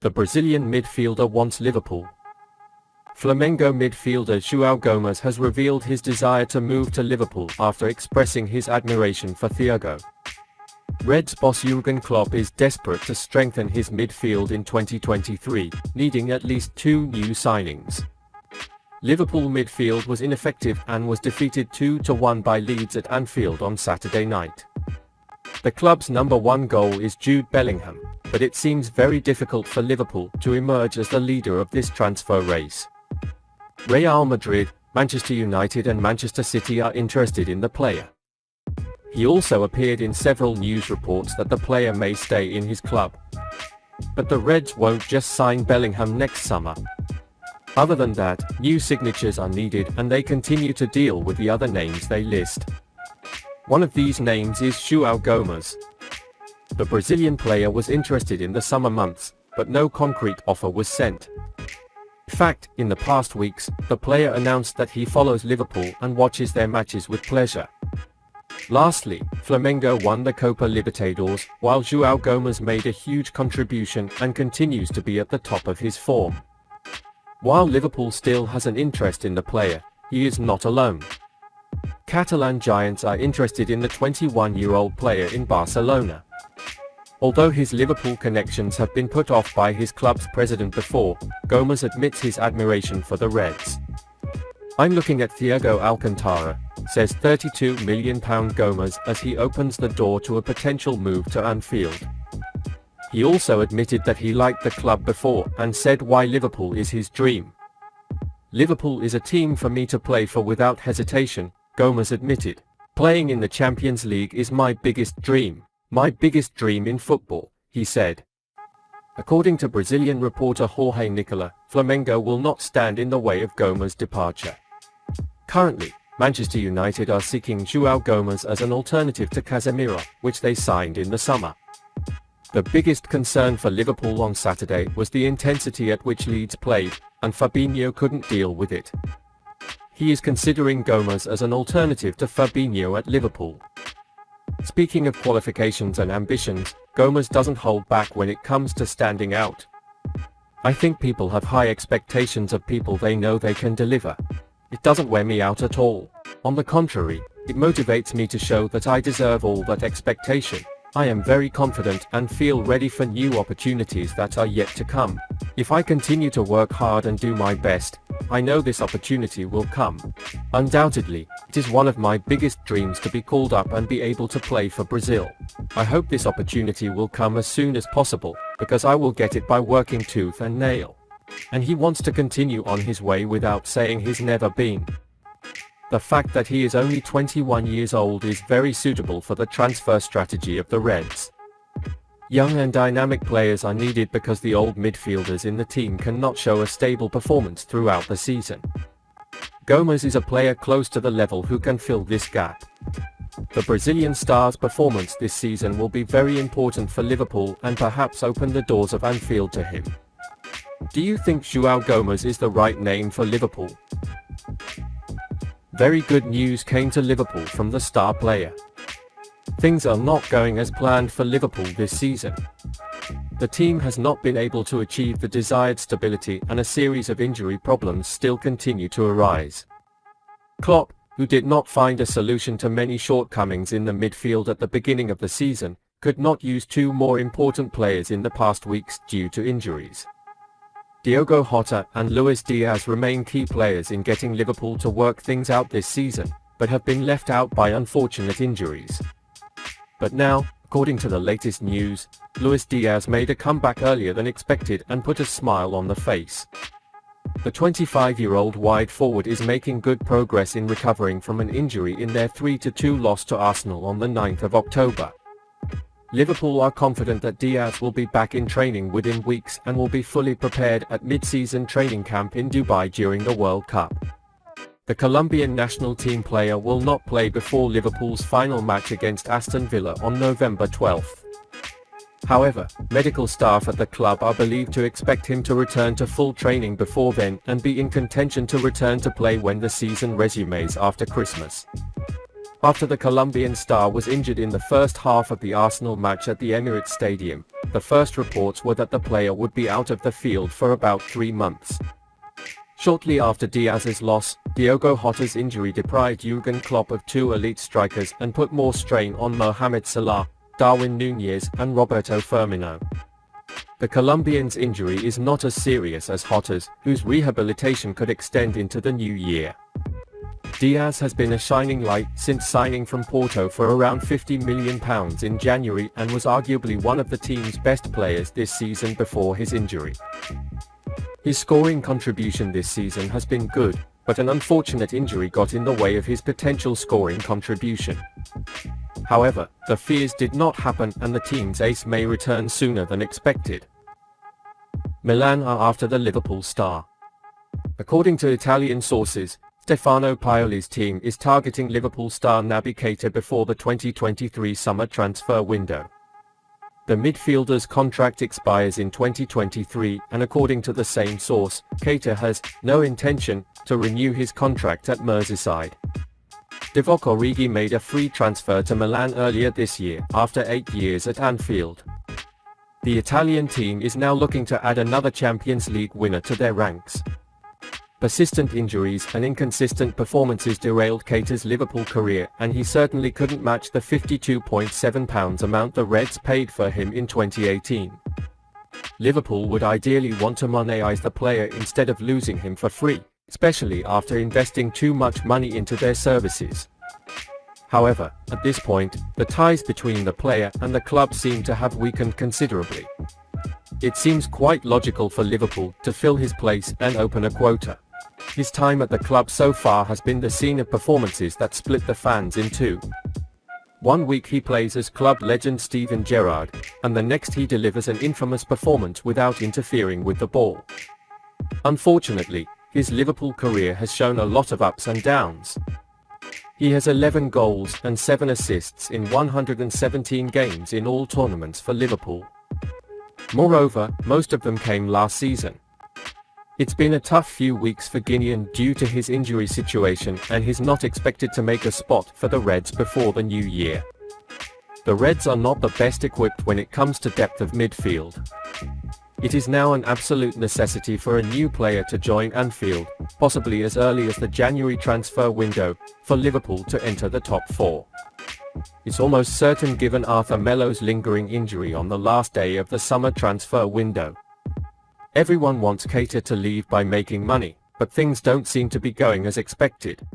The Brazilian midfielder wants Liverpool. Flamengo midfielder João Gomes has revealed his desire to move to Liverpool after expressing his admiration for Thiago. Reds boss Jürgen Klopp is desperate to strengthen his midfield in 2023, needing at least 2 new signings. Liverpool midfield was ineffective and was defeated 2-1 by Leeds at Anfield on Saturday night. The club's #1 goal is Jude Bellingham, but it seems very difficult for Liverpool to emerge as the leader of this transfer race. Real Madrid, Manchester United and Manchester City are interested in the player. He also appeared in several news reports that the player may stay in his club. But the Reds won't just sign Bellingham next summer. Other than that, new signatures are needed and they continue to deal with the other names they list. One of these names is João Gomes. The Brazilian player was interested in the summer months, but no concrete offer was sent. In fact, in the past weeks, the player announced that he follows Liverpool and watches their matches with pleasure. Lastly, Flamengo won the Copa Libertadores, while João Gomes made a huge contribution and continues to be at the top of his form. While Liverpool still has an interest in the player, he is not alone. Catalan giants are interested in the 21-year-old player in Barcelona. Although his Liverpool connections have been put off by his club's president before, Gomes admits his admiration for the Reds. "I'm looking at Thiago Alcantara," says £32 million Gomes as he opens the door to a potential move to Anfield. He also admitted that he liked the club before and said why Liverpool is his dream. "Liverpool is a team for me to play for without hesitation," Gomes admitted. "Playing in the Champions League is my biggest dream. My biggest dream in football," he said. According to Brazilian reporter Jorge Nicola, Flamengo will not stand in the way of Gomes' departure. Currently, Manchester United are seeking João Gomes as an alternative to Casemiro, which they signed in the summer. The biggest concern for Liverpool on Saturday was the intensity at which Leeds played, and Fabinho couldn't deal with it. He is considering Gomes as an alternative to Fabinho at Liverpool. Speaking of qualifications and ambitions, Gomes doesn't hold back when it comes to standing out. "I think people have high expectations of people they know they can deliver. It doesn't wear me out at all. On the contrary, it motivates me to show that I deserve all that expectation. I am very confident and feel ready for new opportunities that are yet to come. If I continue to work hard and do my best, I know this opportunity will come. Undoubtedly, it is one of my biggest dreams to be called up and be able to play for Brazil. I hope this opportunity will come as soon as possible, because I will get it by working tooth and nail." And he wants to continue on his way without saying he's never been. The fact that he is only 21 years old is very suitable for the transfer strategy of the Reds. Young and dynamic players are needed because the old midfielders in the team cannot show a stable performance throughout the season. Gomes is a player close to the level who can fill this gap. The Brazilian star's performance this season will be very important for Liverpool and perhaps open the doors of Anfield to him. Do you think João Gomes is the right name for Liverpool? Very good news came to Liverpool from the star player. Things are not going as planned for Liverpool this season. The team has not been able to achieve the desired stability and a series of injury problems still continue to arise. Klopp, who did not find a solution to many shortcomings in the midfield at the beginning of the season, could not use 2 more important players in the past weeks due to injuries. Diogo Jota and Luis Diaz remain key players in getting Liverpool to work things out this season, but have been left out by unfortunate injuries. But now, according to the latest news, Luis Diaz made a comeback earlier than expected and put a smile on the face. The 25-year-old wide forward is making good progress in recovering from an injury in their 3-2 loss to Arsenal on the 9th of October. Liverpool are confident that Diaz will be back in training within weeks and will be fully prepared at mid-season training camp in Dubai during the World Cup. The Colombian national team player will not play before Liverpool's final match against Aston Villa on November 12th. However, medical staff at the club are believed to expect him to return to full training before then and be in contention to return to play when the season resumes after Christmas. After the Colombian star was injured in the first half of the Arsenal match at the Emirates Stadium, the first reports were that the player would be out of the field for about 3 months. Shortly after Diaz's loss, Diogo Jota's injury deprived Jürgen Klopp of 2 elite strikers and put more strain on Mohamed Salah, Darwin Nunez and Roberto Firmino. The Colombian's injury is not as serious as Jota's, whose rehabilitation could extend into the new year. Diaz has been a shining light since signing from Porto for around £50 million in January and was arguably one of the team's best players this season before his injury. His scoring contribution this season has been good, but an unfortunate injury got in the way of his potential scoring contribution. However, the fears did not happen and the team's ace may return sooner than expected. Milan are after the Liverpool star. According to Italian sources, Stefano Pioli's team is targeting Liverpool star Naby Keita before the 2023 summer transfer window. The midfielder's contract expires in 2023 and according to the same source, Keita has no intention to renew his contract at Merseyside. Divock Origi made a free transfer to Milan earlier this year after 8 years at Anfield. The Italian team is now looking to add another Champions League winner to their ranks. Persistent injuries and inconsistent performances derailed Keita's Liverpool career and he certainly couldn't match the £52.7 amount the Reds paid for him in 2018. Liverpool would ideally want to monetize the player instead of losing him for free, especially after investing too much money into their services. However, at this point, the ties between the player and the club seem to have weakened considerably. It seems quite logical for Liverpool to fill his place and open a quota. His time at the club so far has been the scene of performances that split the fans in two. One week he plays as club legend Steven Gerrard, and the next he delivers an infamous performance without interfering with the ball. Unfortunately, his Liverpool career has shown a lot of ups and downs. He has 11 goals and 7 assists in 117 games in all tournaments for Liverpool. Moreover, most of them came last season. It's been a tough few weeks for Guinean due to his injury situation and he's not expected to make a spot for the Reds before the new year. The Reds are not the best equipped when it comes to depth of midfield. It is now an absolute necessity for a new player to join Anfield, possibly as early as the January transfer window, for Liverpool to enter the top 4. It's almost certain given Arthur Melo's lingering injury on the last day of the summer transfer window. Everyone wants Keita to leave by making money, but things don't seem to be going as expected.